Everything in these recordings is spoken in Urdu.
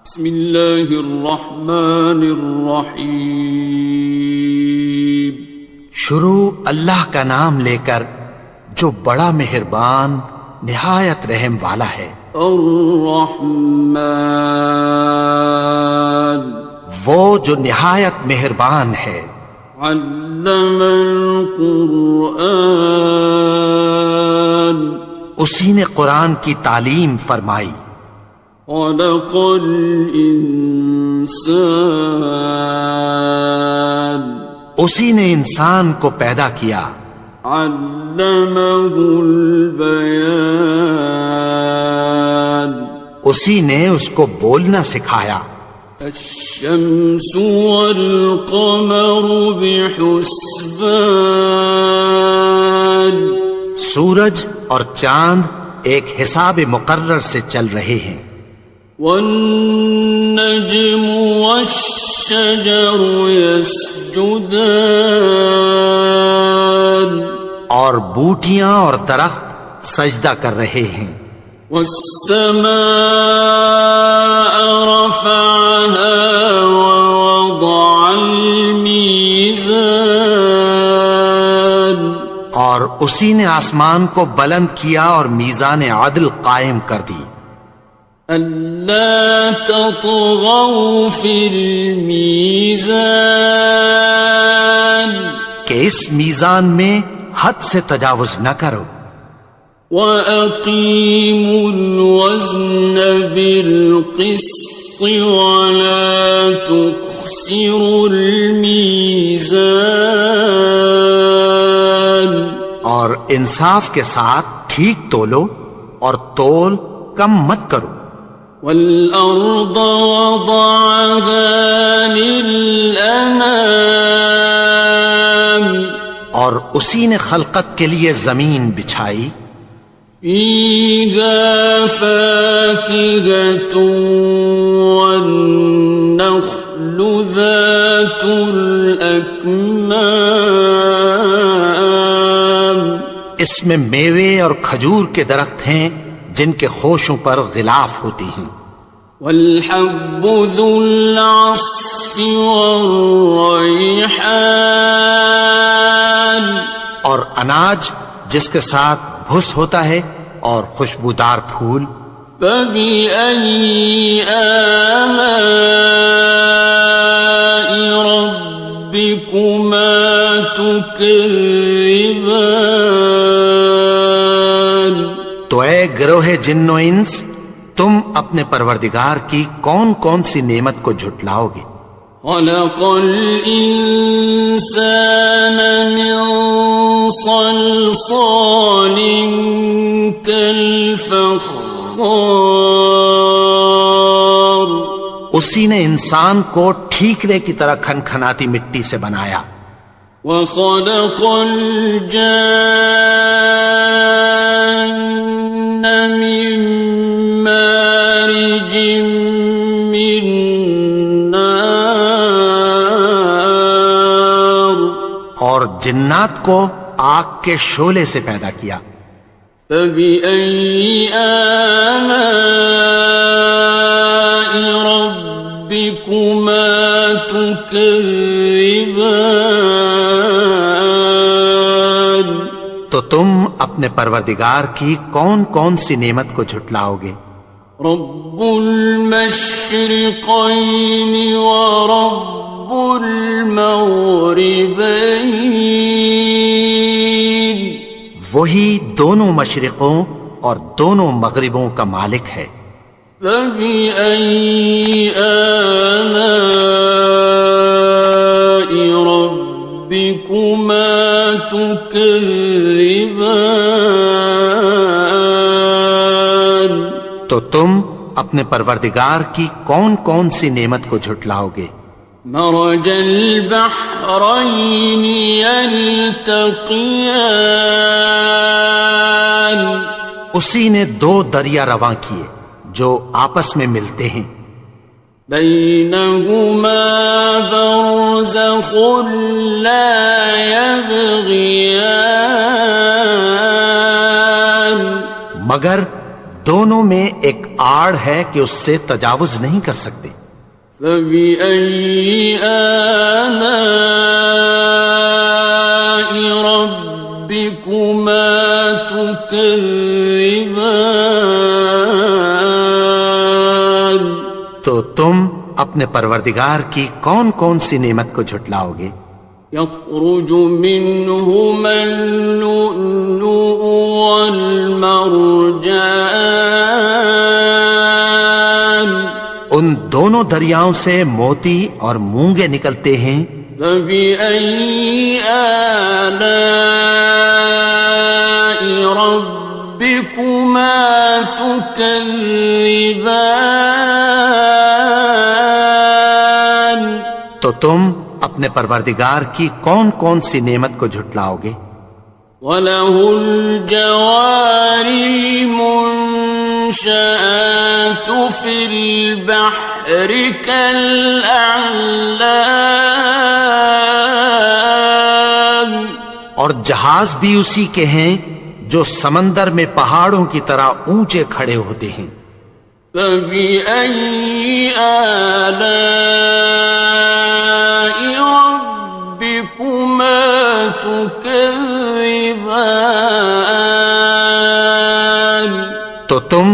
بسم اللہ الرحمن الرحیم۔ شروع اللہ کا نام لے کر جو بڑا مہربان نہایت رحم والا ہے۔ الرحمن، وہ جو نہایت مہربان ہے۔ علم القرآن، اسی نے قرآن کی تعلیم فرمائی۔ خلق الانسان، اسی نے انسان کو پیدا کیا۔ علمہ البیان، اسی نے اس کو بولنا سکھایا۔ الشمس والقمر بحسبان، سورج اور چاند ایک حساب مقرر سے چل رہے ہیں۔ والنجم والشجر يسجدان، اور بوٹیاں اور درخت سجدہ کر رہے ہیں۔ والسماء رفعها ووضع الميزان، اور اسی نے آسمان کو بلند کیا اور میزان عدل قائم کر دی۔ ألا تطغوا في الميزان، کہ اس میزان میں حد سے تجاوز نہ کرو۔ وَأَقِيمُوا الْوَزْنَ بِالْقِسْطِ وَلَا تُخْسِرُوا الْمِيزَانَ، اور انصاف کے ساتھ ٹھیک تولو اور تول کم مت کرو۔ وَالْأَرْضَ وَضَعَهَا لِلْأَنَامِ، اور اسی نے خلقت کے لیے زمین بچھائی۔ فِيهَا فَاكِهَةٌ وَالنَّخْلُ ذَاتُ الْأَكْمَامِ، اس میں میوے اور کھجور کے درخت ہیں جن کے خوشوں پر غلاف ہوتی ہیں۔ وَالْحَبُّ ذُو الْعَصْفِ وَالرَّيْحَانِ، اور اناج جس کے ساتھ بھس ہوتا ہے اور خوشبودار پھول۔ فَبِأَيِّ آلَاءِ رَبِّكُمَا تُكَذِّبَانِ، تو اے گروہ جن و انس، تم اپنے پروردگار کی کون کون سی نعمت کو جھٹلاؤ گے؟ خَلَقَ الْإِنسَانَ مِنْ صَلْصَالٍ كَالْفَخَّارِ، اسی نے انسان کو ٹھیکرے کی طرح کھنکھناتی مٹی سے بنایا۔ وَخَلَقَ الْجَانَّ مِن مَّارِجٍ مِّن نَّارٍ، اور جنات کو آگ کے شعلے سے پیدا کیا۔ فَبِأَيِّ آلَاءِ رَبِّكُمَا تُكَذِّبَانِ، تو تم اپنے پروردگار کی کون کون سی نعمت کو جھٹلاؤ گے؟ رب المشرقین ورب المغربین، وہی دونوں مشرقوں اور دونوں مغربوں کا مالک ہے۔ فَبِأَيِّ آلَاءِ رَبِّكُمَا تُكَذِّبَانِ، تو تم اپنے پروردگار کی کون کون سی نعمت کو جھٹلاؤ گے؟ مرج البحرین یلتقیان، اسی نے دو دریا رواں کیے جو آپس میں ملتے ہیں۔ بینہما برزخ لا یبغیان، مگر دونوں میں ایک آڑ ہے کہ اس سے تجاوز نہیں کر سکتے۔ فَبِأَيِّ آلَاءِ رَبِّكُمَا تُكَذِّبَانِ، تو تم اپنے پروردگار کی کون کون سی نعمت کو جھٹلاؤ گے؟ يَخْرُجُ مِنْهُمَا اللُّؤْلُؤُ وَالْمَرْجَانُ، ان دونوں دریاؤں سے موتی اور مونگے نکلتے ہیں۔ فَبِأَيِّ آلَاءِ رَبِّكُمَا تُكَذِّبَانِ، تو تم اپنے پروردگار کی کون کون سی نعمت کو جھٹلاؤ گے؟ وَلَهُ الْجَوَارِ الْمُنشَآتُ فِي الْبَحْرِ كَالْأَعْلَامِ، اور جہاز بھی اسی کے ہیں جو سمندر میں پہاڑوں کی طرح اونچے کھڑے ہوتے ہیں۔ فَبِأَيِّ آلَاءِ رَبِّكُمَا تُكَذِّبَانِ، تو تم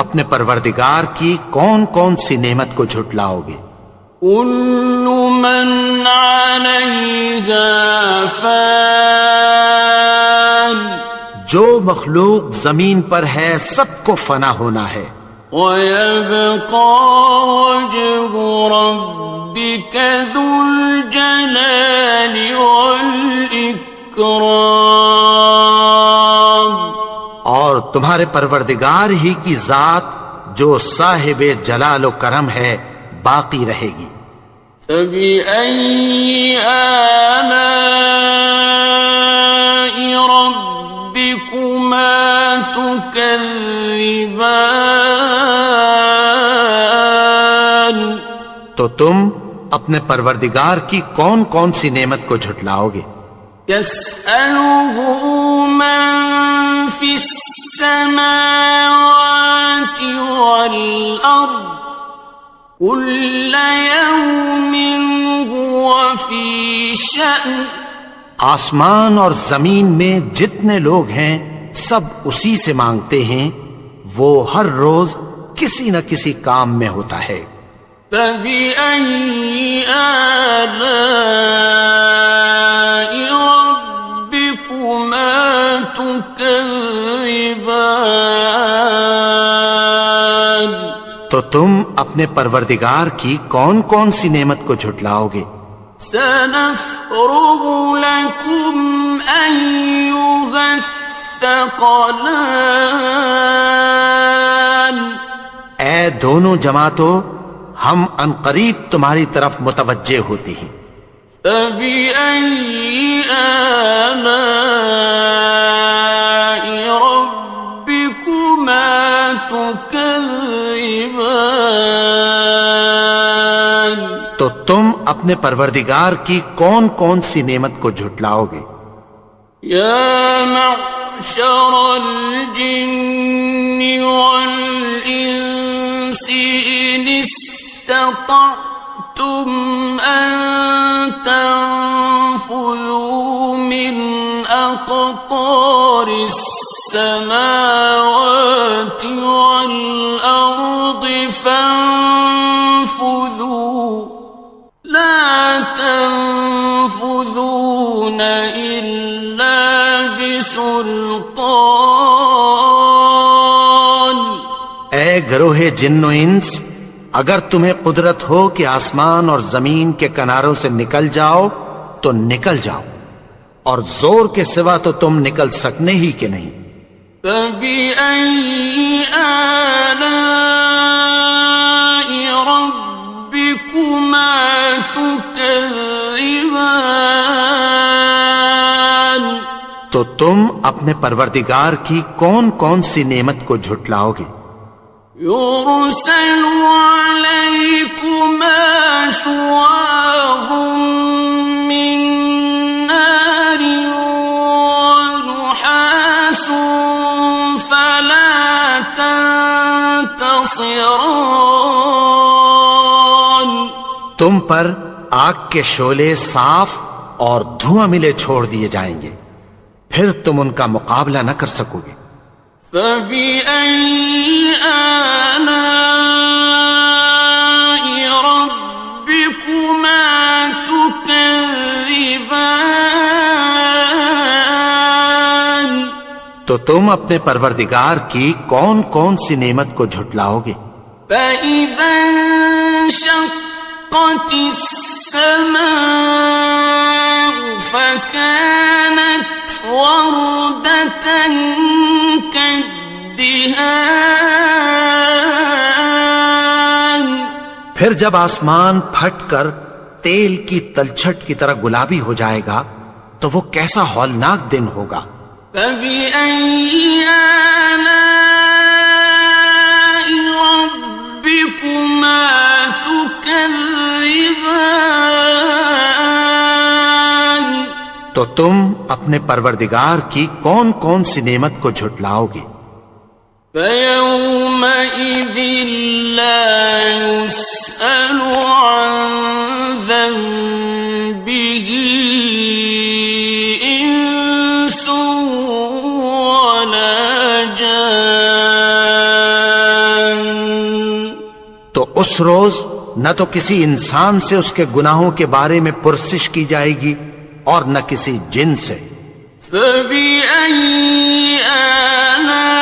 اپنے پروردگار کی کون کون سی نعمت کو جھٹلاؤ گے؟ كُلُّ مَنْ عَلَيْهَا فَانٍ، جو مخلوق زمین پر ہے سب کو فنا ہونا ہے۔ وَيَبْقَى وَجْهُ رَبِّكَ ذُو الْجَلَالِ وَالْإِكْرَامِ، اور تمہارے پروردگار ہی کی ذات جو صاحب جلال و کرم ہے باقی رہے گی۔ فَبِأَيِّ آلَاءِ رَبِّكُمَا تُكَذِّبَانِ، تو تم اپنے پروردگار کی کون کون سی نعمت کو جھٹلاؤ گے؟ يَسْأَلُهُ مَن فِي السَّمَاوَاتِ وَالْأَرْضِ كُلَّ يَوْمٍ هُوَ فِي شَأْنٍ، آسمان اور زمین میں جتنے لوگ ہیں سب اسی سے مانگتے ہیں، وہ ہر روز کسی نہ کسی کام میں ہوتا ہے۔ فَبِأَيِّ آلَاءِ رَبِّكُمَا تُكَذِّبَانِ، تو تم اپنے پروردگار کی کون کون سی نعمت کو جھٹلاؤ گے؟ سَنَفْرُغُ لَكُمْ أَيُّهَ الثَّقَلَانِ، اے دونوں جماعتوں، ہم عنقریب تمہاری طرف متوجہ ہوتے ہیں۔ فَبِأَيِّ آلَاءِ رَبِّكُمَا تُكَذِّبَانِ، تو تم اپنے پروردگار کی کون کون سی نعمت کو جھٹلاؤ گے؟ يَا مَعْشَرَ الْجِنِّ وَالْإِنسِ إِنِ اسْتَطَعْتُمْ أَن تَنفُذُوا مِنْ أَقْطَارِ السَّمَاوَاتِ وَالْأَرْضِ فَانفُذُوا لَا تَنفُذُونَ إِلَّا بِسُلْطَانٍ، اے گروہ جن و انس، اگر تمہیں قدرت ہو کہ آسمان اور زمین کے کناروں سے نکل جاؤ تو نکل جاؤ، اور زور کے سوا تو تم نکل سکنے ہی کہ نہیں۔ فَبِأَيِّ آلَاءِ رَبِّكُمَا تُكَذِّبَانِ، تو تم اپنے پروردگار کی کون کون سی نعمت کو جھٹلاؤ گے؟ يُرْسَلُ عَلَيْكُمَا شُوَاظٌ مِّن نَّارٍ وَنُحَاسٌ فَلَا تَنتَصِرَانِ، تم پر آگ کے شعلے صاف اور دھواں ملے چھوڑ دیے جائیں گے، پھر تم ان کا مقابلہ نہ کر سکو گے۔ فَبِأَيِّ آلَاءِ رَبِّكُمَا تُكَذِّبَانِ؟ تو تم اپنے پروردگار کی کون کون سی نعمت کو جھٹلاؤ گے؟ فَإِذَا انشَقَّتِ السَّمَاءُ فَكَانَتْ وَرْدَةً كَالدِّهَانِ، پھر جب آسمان پھٹ کر تیل کی تلچھٹ کی طرح گلابی ہو جائے گا تو وہ کیسا ہولناک دن ہوگا۔ فَبِأَيِّ آلَاءِ رَبِّكُمَا تُكَذِّبَانِ؟ تو تم اپنے پروردگار کی کون کون سی نعمت کو جھٹلاؤ گے؟ فَيَوْمَئِذٍ لَا يُسْأَلُ عَنْ ذَنبِهِ إِنسٌ وَلَا جَانٌ۔ تو اس روز نہ تو کسی انسان سے اس کے گناہوں کے بارے میں پرسش کی جائے گی اور نہ کسی جن سے۔ فَبِأَيِّ آلَاءِ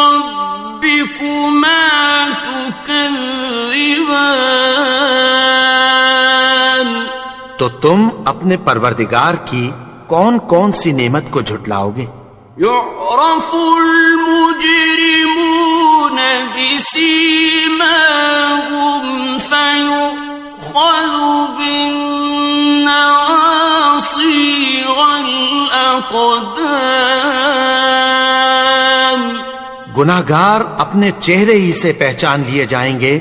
رَبِّكُمَا تُكَذِّبَانِ؟ تو تم اپنے پروردگار کی کون کون سی نعمت کو جھٹلاؤ گے؟ يُعْرَفُ الْمُجْرِمُونَ بِسِيمَاهُمْ فَيُؤْخَذُ بِالنَّوَاصِي وَالْأَقْدَامِ۔ گناہگار اپنے چہرے ہی سے پہچان لیے جائیں گے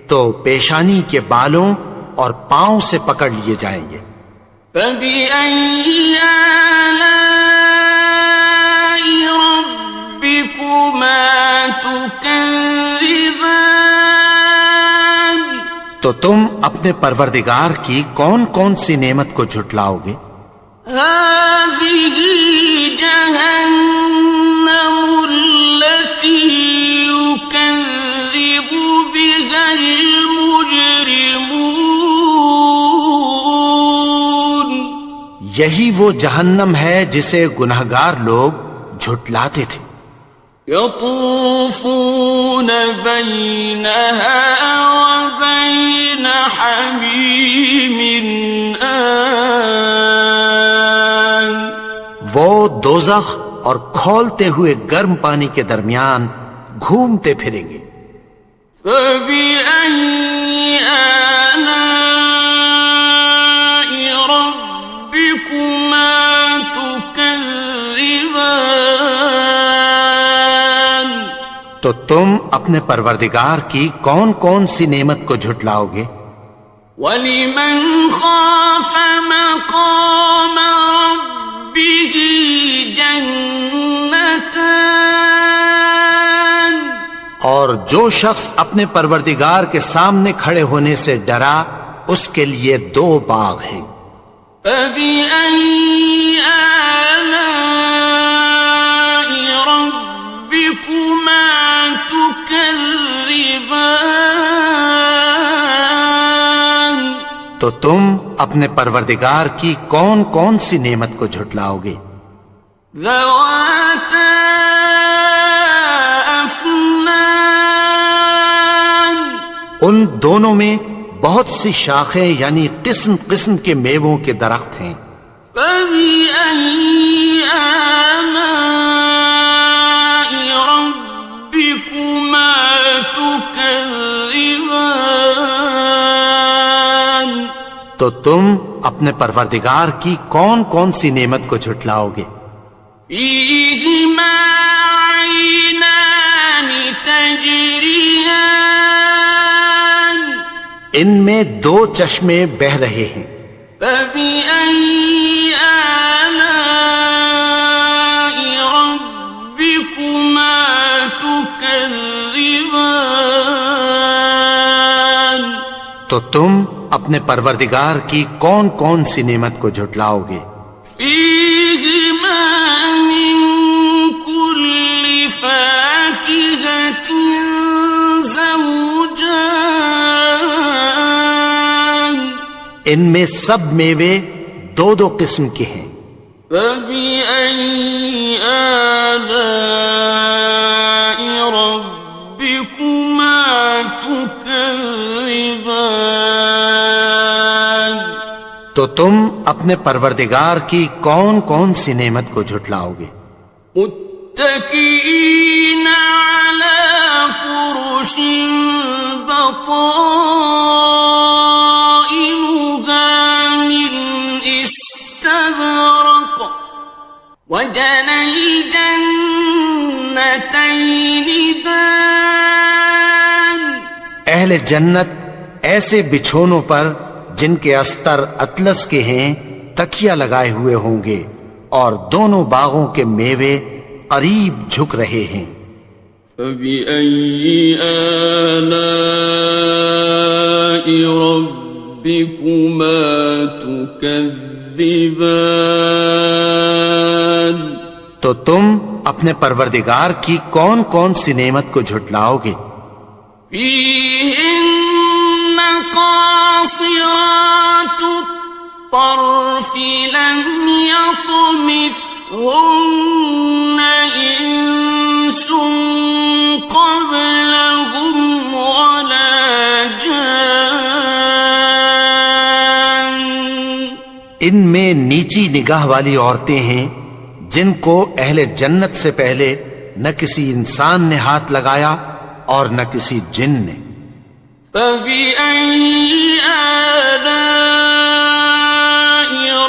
تو پیشانی کے بالوں اور پاؤں سے پکڑ لیے جائیں گے۔ فَبِأَيِّ آلَاءِ رَبِّكُمَا تُكَذِّبَانِ؟ تو تم اپنے پروردگار کی کون کون سی نعمت کو جھٹلاؤ گے؟ هَٰذِهِ جَهَنَّمُ الَّتِي يُكَذِّبُ بِهَا الْمُجْرِمُونَ۔ یہی وہ جہنم ہے جسے گناہگار لوگ جھٹلاتے تھے۔ يَطُوفُونَ بَيْنَهَا وَبَيْنَ حَمِيمٍ آنٍ۔ وہ دوزخ اور کھولتے ہوئے گرم پانی کے درمیان گھومتے پھریں گے۔ فَبِأَيِّ آلَاءِ رَبِّكُمَا تُكَذِّبَانِ؟ تو تم اپنے پروردگار کی کون کون سی نعمت کو جھٹلاؤ گے؟ وَلِمَنْ خَافَ مَقَامَ رَبِّهِ جَنَّتَانِ؟ اور جو شخص اپنے پروردگار کے سامنے کھڑے ہونے سے ڈرا اس کے لیے 2 باغ ہیں۔ فَبِأَيِّ آلَاءِ رَبِّكُمَا تُكَذِّبَانِ؟ تو تم اپنے پروردگار کی کون کون سی نعمت کو جھٹلاؤ گے؟ ذَوَاتَا أَفْنَانٍ؟ ان دونوں میں بہت سی شاخیں یعنی قسم قسم کے میووں کے درخت ہیں۔ فَبِأَيِّ آلَاءِ رَبِّكُمَا تُكَذِّبَانِ؟ تو تم اپنے پروردگار کی کون کون سی نعمت کو جھٹلاؤ گے؟ فِيهِمَا عَيْنَانِ تَجْرِيَانِ؟ ان میں 2 چشمے بہہ رہے ہیں۔ فَبِأَيِّ آلَاءِ رَبِّكُمَا تُكَذِّبَانِ؟ تو تم اپنے پروردگار کی کون کون سی نعمت کو جھٹلاؤ گے؟ فيهما من كل فاكهة زوجان ان میں سب میوے دو دو قسم کے ہیں. فبأي آلاء ربكما تكذبان تو تم اپنے پروردگار کی کون کون سی نعمت کو جھٹلاؤ گے؟ متكئين على فرش بطائنها من استبرق وجنى الجنتين دان اہل جنت ایسے بچھونوں پر جن کے استر اطلس کے ہیں تکیہ لگائے ہوئے ہوں گے اور دونوں باغوں کے میوے قریب جھک رہے ہیں. فبأي آلاء ربكما تكذبان تو تم اپنے پروردگار کی کون کون سی نعمت کو جھٹلاؤ گے؟ فيهن قاصرات الطرف لم يطمثهن إنس قبلهم ولا جان ان میں نیچی نگاہ والی عورتیں ہیں جن کو اہل جنت سے پہلے نہ کسی انسان نے ہاتھ لگایا اور نہ کسی جن نے. فبأي آلاء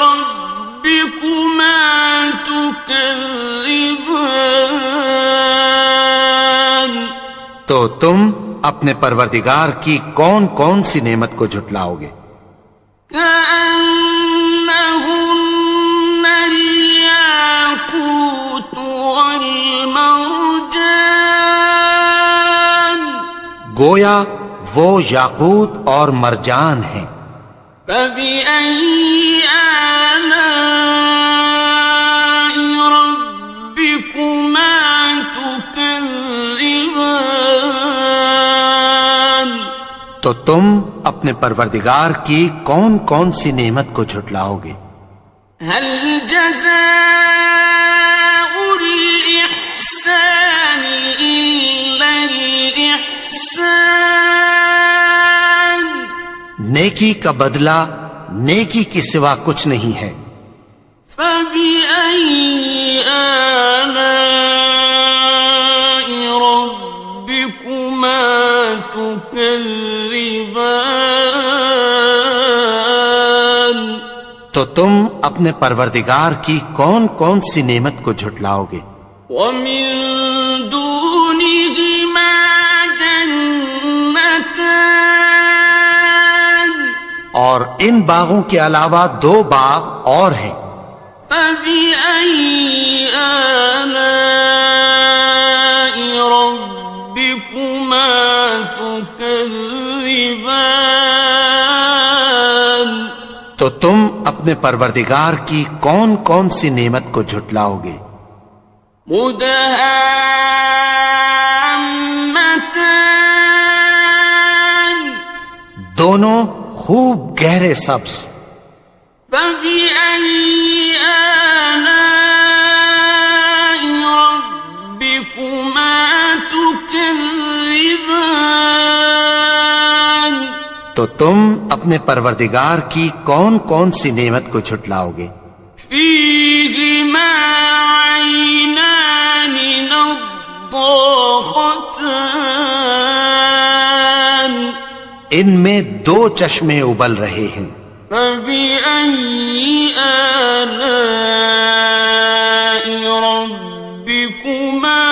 ربكما تكذبان تو تم اپنے پروردگار کی کون کون سی نعمت کو جھٹلاؤ گے؟ كأنهن الياقوت والمرجان گویا وہ یاقوت اور مرجان ہیں. فبأي آلاء ربكما تكذبان تو تم اپنے پروردگار کی کون کون سی نعمت کو جھٹلاؤ گے؟ هل جزاء الإحسان إلا الإحسان نیکی کا بدلہ نیکی کے سوا کچھ نہیں ہے. فبأي آلاء ربكما تكذبان تو تم اپنے پروردگار کی کون کون سی نعمت کو جھٹلاؤ گے؟ ومن دونهما جنتان اور ان باغوں کے علاوہ دو باغ اور ہیں. فبأي آلاء ربكما تكذبان تو تم اپنے پروردگار کی کون کون سی نعمت کو جھٹلاؤ گے؟ مدهامتان دونوں خوب گہرے سبز. فبأي آلاء ربكما تكذبان تو تم اپنے پروردگار کی کون کون سی نعمت کو جھٹلاؤ گے؟ فيهما عينان نضاختان ان میں دو چشمے ابل رہے ہیں. فبأي آلاء ربكما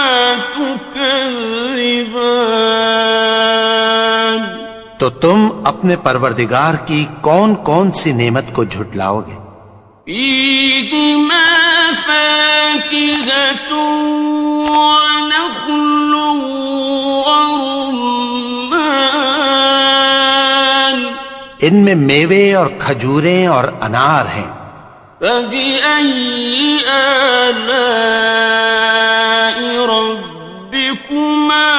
تكذبان تو تم اپنے پروردگار کی کون کون سی نعمت کو جھٹلاؤ گے؟ فيهما فاكهة ونخل ورمان ان میں میوے اور کھجوریں اور انار ہیں. فبأي آلاء ربكما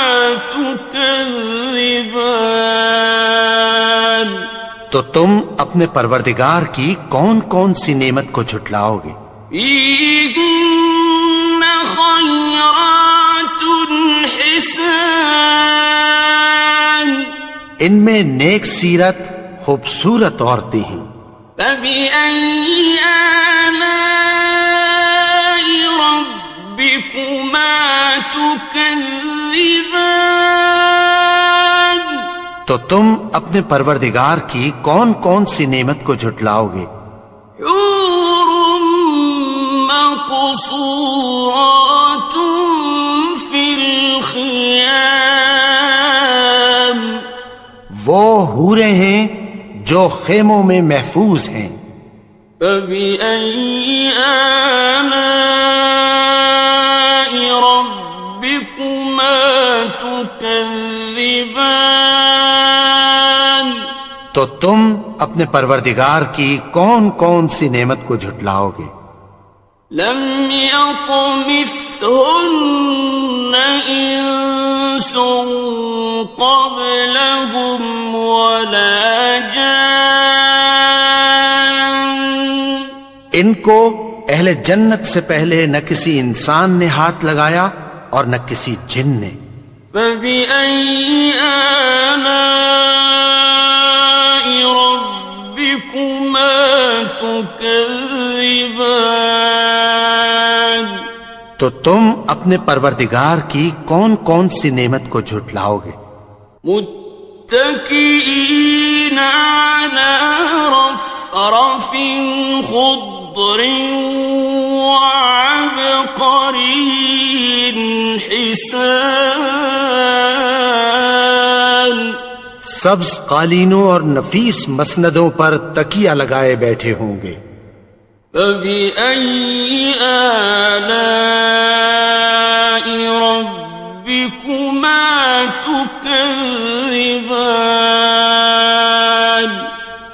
تكذبان. تو تم اپنے پروردگار کی کون کون سی نعمت کو جھٹلاؤ گے؟ فيهن خيرات حسان. ان میں نیک سیرت خوبصورت عورتیں ہیں. فبأي آلاء ربكما تكذبان. تو تم اپنے پروردگار کی کون کون سی نعمت کو جھٹلاؤ گے؟ حور مقصورات في الخيام. وہ حوریں ہیں جو خیموں میں محفوظ ہیں. فبأي آلاء ربكما تكذبان. تو تم اپنے پروردگار کی کون کون سی نعمت کو جھٹلاؤ گے؟ لم يطمثهن إنس قبلهم ولا جان. ان کو اہل جنت سے پہلے نہ کسی انسان نے ہاتھ لگایا اور نہ کسی جن نے. فبأي آلاء ربكما تكذبان. تو تم اپنے پروردگار کی کون کون سی نعمت کو جھٹلاؤ گے؟ متكئين على رفرف خضر وعبقري حسان. سبز قالینوں اور نفیس مسندوں پر تکیہ لگائے بیٹھے ہوں گے. فبأي آلاء ربكما تكذبان.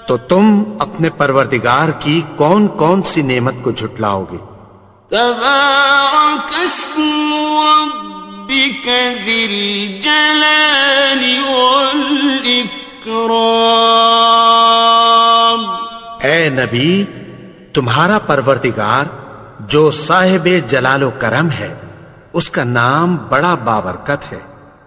تو تم اپنے پروردگار کی کون کون سی نعمت کو جھٹلاؤ گے؟ تبارك اسم ربك ذي الجلال والإكرام. اے نبی، تمہارا پروردگار جو صاحب جلال و کرم ہے، اس کا نام بڑا بابرکت ہے.